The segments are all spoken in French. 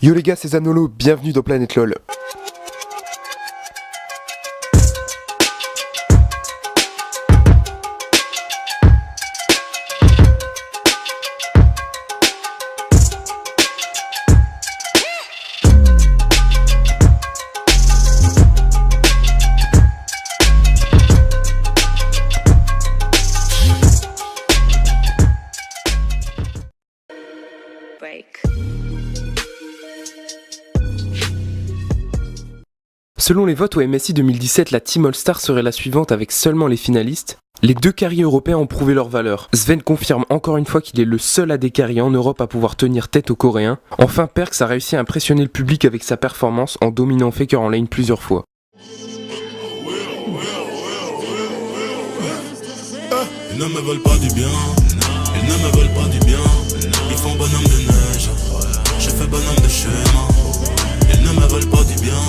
Yo les gars, c'est Zanolo, bienvenue dans Planète LOL. Selon les votes au MSI 2017, la Team All-Star serait la suivante avec seulement les finalistes. Les deux carriers européens ont prouvé leur valeur. Sven confirme encore une fois qu'il est le seul AD carry en Europe à pouvoir tenir tête aux Coréens. Enfin, Perkz a réussi à impressionner le public avec sa performance en dominant Faker en lane plusieurs fois. Ils ne me veulent pas du bien, ils ne me veulent pas du bien. Ils font bonhomme de neige, je fais bonhomme de schéma. Ils ne me veulent pas du bien,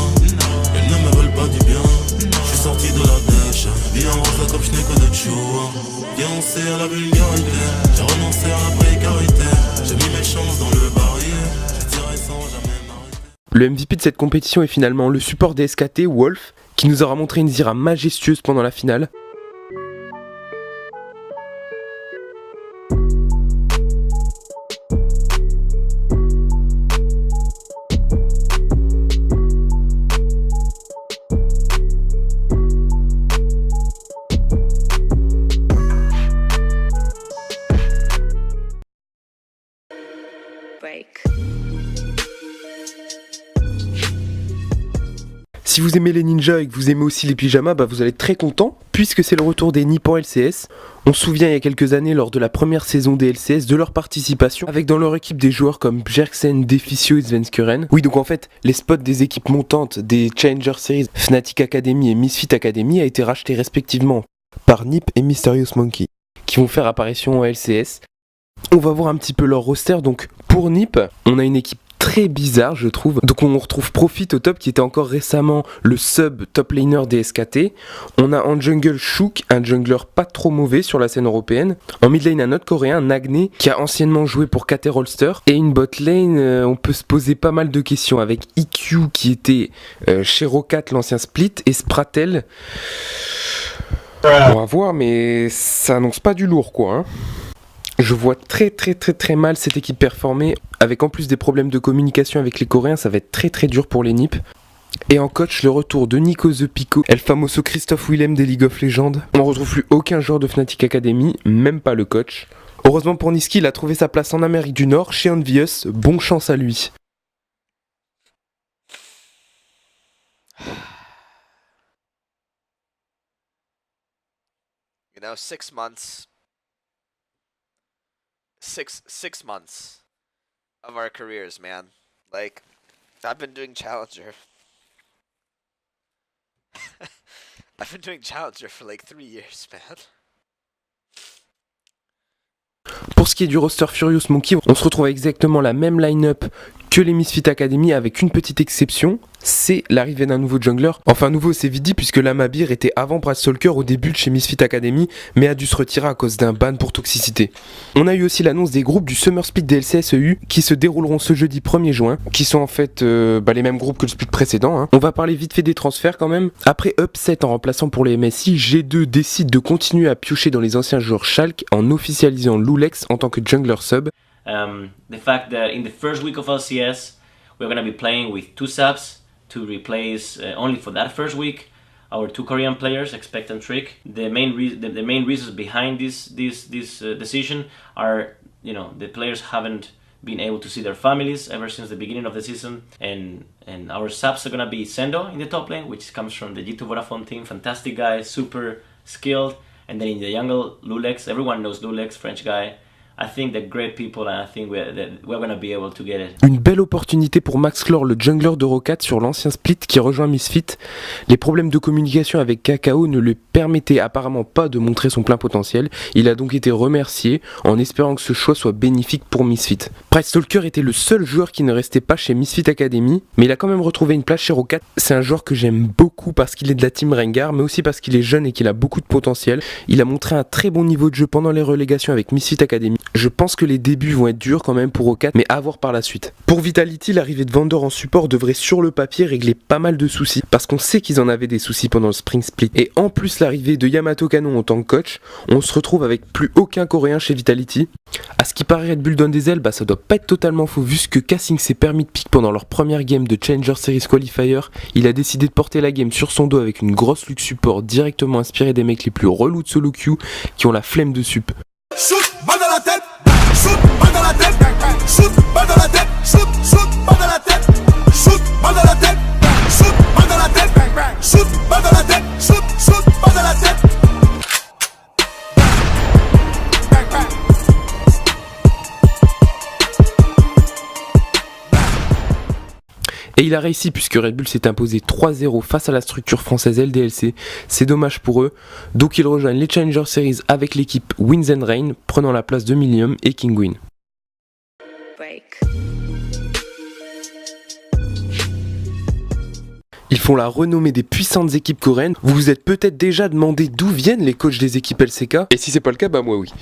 ils ne me veulent pas du bien. Je suis sorti de la dèche, bien rose comme je n'ai que de choix. Viens on sait à la vulgarité, j'ai renoncé à la précarité. J'ai mis mes chances dans le barillet, je tirais sans jamais m'arrêter. Le MVP de cette compétition est finalement le support des SKT, Wolf, qui nous aura montré une Zyra majestueuse pendant la finale. Si vous aimez les ninjas et que vous aimez aussi les pyjamas, vous allez être très content puisque c'est le retour des NiP en LCS. On se souvient il y a quelques années lors de la première saison des LCS de leur participation avec dans leur équipe des joueurs comme Bjergsen, Deficio et Svenskeren. Oui, donc en fait les spots des équipes montantes des Challenger Series, Fnatic Academy et Misfit Academy a été racheté respectivement par NiP et Mysterious Monkey qui vont faire apparition en LCS. On va voir un petit peu leur roster. Donc pour NiP, on a une équipe très bizarre je trouve. Donc on retrouve Profit au top qui était encore récemment le sub top laner des SKT. On a en jungle Shook, un jungler pas trop mauvais sur la scène européenne. En mid lane un autre coréen, Nagne, qui a anciennement joué pour KT Rolster. Et une bot lane, on peut se poser pas mal de questions avec EQ qui était chez Rocat l'ancien split et Spratel. On va voir mais ça annonce pas du lourd quoi hein. Je vois très mal cette équipe performer, avec en plus des problèmes de communication avec les Coréens, ça va être très dur pour les NiP. Et en coach, le retour de Nico The Pico, El Famoso Christophe Willem des League of Legends. On retrouve plus aucun joueur de Fnatic Academy, même pas le coach. Heureusement pour Nisqy, il a trouvé sa place en Amérique du Nord, chez Envious, bon chance à lui. You know, 6 months. Six months of our careers, man. Like, I've been doing Challenger. I've been doing Challenger for like 3 years, man. Pour ce qui est du roster Furious Monkey, on se retrouve avec exactement la même line-up que les Misfit Academy avec une petite exception, c'est l'arrivée d'un nouveau jungler. Enfin nouveau c'est vite dit puisque Lamabir était avant Brad Stalker au début de chez Misfit Academy mais a dû se retirer à cause d'un ban pour toxicité. On a eu aussi l'annonce des groupes du Summer Split des LCSEU qui se dérouleront ce jeudi 1er juin, qui sont en fait les mêmes groupes que le split précédent hein. On va parler vite fait des transferts quand même. Après Upset en remplaçant pour les MSI, G2 décide de continuer à piocher dans les anciens joueurs Schalke en officialisant Lulex en tant que jungler sub. The fact that in the first week of LCS we're going to be playing with 2 subs to replace only for that first week our 2 Korean players, Expect and Trick. The main reasons behind this decision are, you know, the players haven't been able to see their families ever since the beginning of the season, and our subs are going to be Sendo in the top lane, which comes from the G2 Vodafone team, fantastic guy, super skilled, and then in the jungle Lulex, everyone knows Lulex, French guy. I think they're great people and I think we're gonna be able to get it. Une belle opportunité pour Max Clore, le jungler de Rocat sur l'ancien split qui rejoint Misfit. Les problèmes de communication avec Kakao ne lui permettaient apparemment pas de montrer son plein potentiel. Il a donc été remercié en espérant que ce choix soit bénéfique pour Misfit. Brad Stalker était le seul joueur qui ne restait pas chez Misfit Academy, mais il a quand même retrouvé une place chez Rocat. C'est un joueur que j'aime beaucoup parce qu'il est de la team Rengar, mais aussi parce qu'il est jeune et qu'il a beaucoup de potentiel. Il a montré un très bon niveau de jeu pendant les relégations avec Misfit Academy. Je pense que les débuts vont être durs quand même pour O4, mais à voir par la suite. Pour Vitality, l'arrivée de Vander en support devrait sur le papier régler pas mal de soucis, parce qu'on sait qu'ils en avaient des soucis pendant le Spring Split. Et en plus l'arrivée de Yamato Kano en tant que coach, on se retrouve avec plus aucun coréen chez Vitality. À ce qui paraît, Red Bull donne des ailes, ça doit pas être totalement faux vu ce que Cassing s'est permis de pique pendant leur première game de Challenger Series Qualifier. Il a décidé de porter la game sur son dos avec une grosse luxe support directement inspirée des mecs les plus relous de solo queue qui ont la flemme de sup. Shoot, balle dans la tête, shoot, balle dans la tête, shoot, balle dans la tête, shoot, balle dans la tête, shoot, balle dans la tête, shoot, balle dans la tête, shoot, balle dans la tête, shoot, balle dans la tête. Et il a réussi puisque Red Bull s'est imposé 3-0 face à la structure française LDLC. C'est dommage pour eux. Donc ils rejoignent les Challenger Series avec l'équipe Wins and Rain, prenant la place de Millium et Kingwin. Ils font la renommée des puissantes équipes coréennes. Vous vous êtes peut-être déjà demandé d'où viennent les coachs des équipes LCK. Et si c'est pas le cas, moi oui.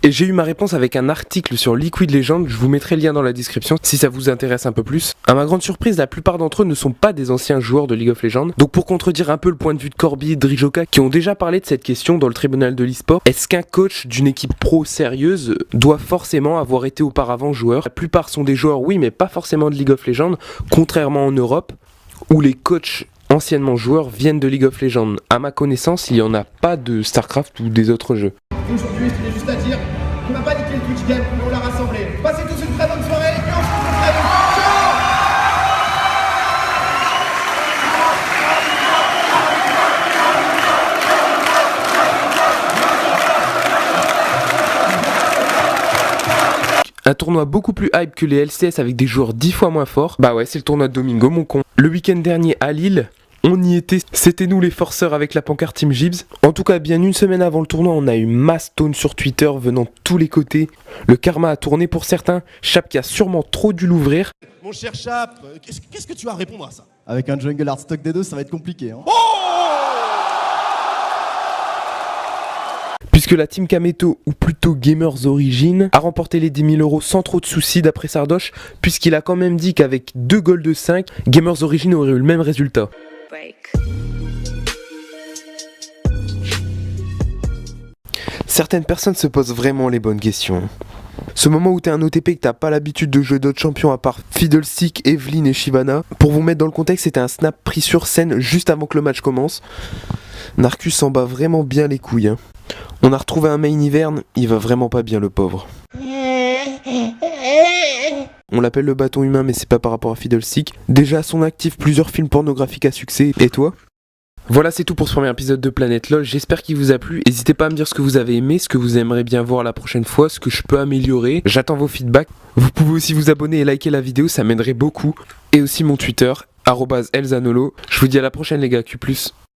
Et j'ai eu ma réponse avec un article sur Liquid Legends. Je vous mettrai le lien dans la description si ça vous intéresse un peu plus. À ma grande surprise, la plupart d'entre eux ne sont pas des anciens joueurs de League of Legends. Donc pour contredire un peu le point de vue de Corby et de Drijoka qui ont déjà parlé de cette question dans le tribunal de l'e-sport, est-ce qu'un coach d'une équipe pro sérieuse doit forcément avoir été auparavant joueur? La plupart sont des joueurs, oui, mais pas forcément de League of Legends, contrairement en Europe, où les coachs anciennement joueurs viennent de League of Legends. À ma connaissance, il n'y en a pas de StarCraft ou des autres jeux. Aujourd'hui, je tenais juste à dire qu'on n'a pas niqué le Twitch Game, mais on l'a rassemblé. Passez tous une très bonne soirée et on se retrouve très vite. Un tournoi beaucoup plus hype que les LCS avec des joueurs 10 fois moins forts. Bah ouais, c'est le tournoi de Domingo, mon con. Le week-end dernier à Lille, on y était, c'était nous les forceurs avec la pancarte Team Gibbs. En tout cas, bien une semaine avant le tournoi, on a eu mass tone sur Twitter venant de tous les côtés. Le karma a tourné pour certains. Chap qui a sûrement trop dû l'ouvrir. Mon cher Chap, qu'est-ce que tu vas répondre à ça? Avec un jungle art stock D2, ça va être compliqué. Hein. Puisque la team Kameto, ou plutôt Gamers Origin, a remporté les 10 000 € sans trop de soucis d'après Sardoche, puisqu'il a quand même dit qu'avec 2 gold de 5, Gamers Origin aurait eu le même résultat. Certaines personnes se posent vraiment les bonnes questions. Ce moment où t'es un OTP et que t'as pas l'habitude de jouer d'autres champions à part Fiddlestick, Evelyn et Shyvana, pour vous mettre dans le contexte, c'était un snap pris sur scène juste avant que le match commence. Narcus s'en bat vraiment bien les couilles. Hein. On a retrouvé un main hiverne, il va vraiment pas bien le pauvre. On l'appelle le bâton humain mais c'est pas par rapport à Fiddlestick. Déjà à son actif plusieurs films pornographiques à succès, et toi ? Voilà, c'est tout pour ce premier épisode de Planète LOL, j'espère qu'il vous a plu. N'hésitez pas à me dire ce que vous avez aimé, ce que vous aimeriez bien voir la prochaine fois, ce que je peux améliorer. J'attends vos feedbacks. Vous pouvez aussi vous abonner et liker la vidéo, ça m'aiderait beaucoup. Et aussi mon Twitter, @elzanolo. Je vous dis à la prochaine les gars, Q+.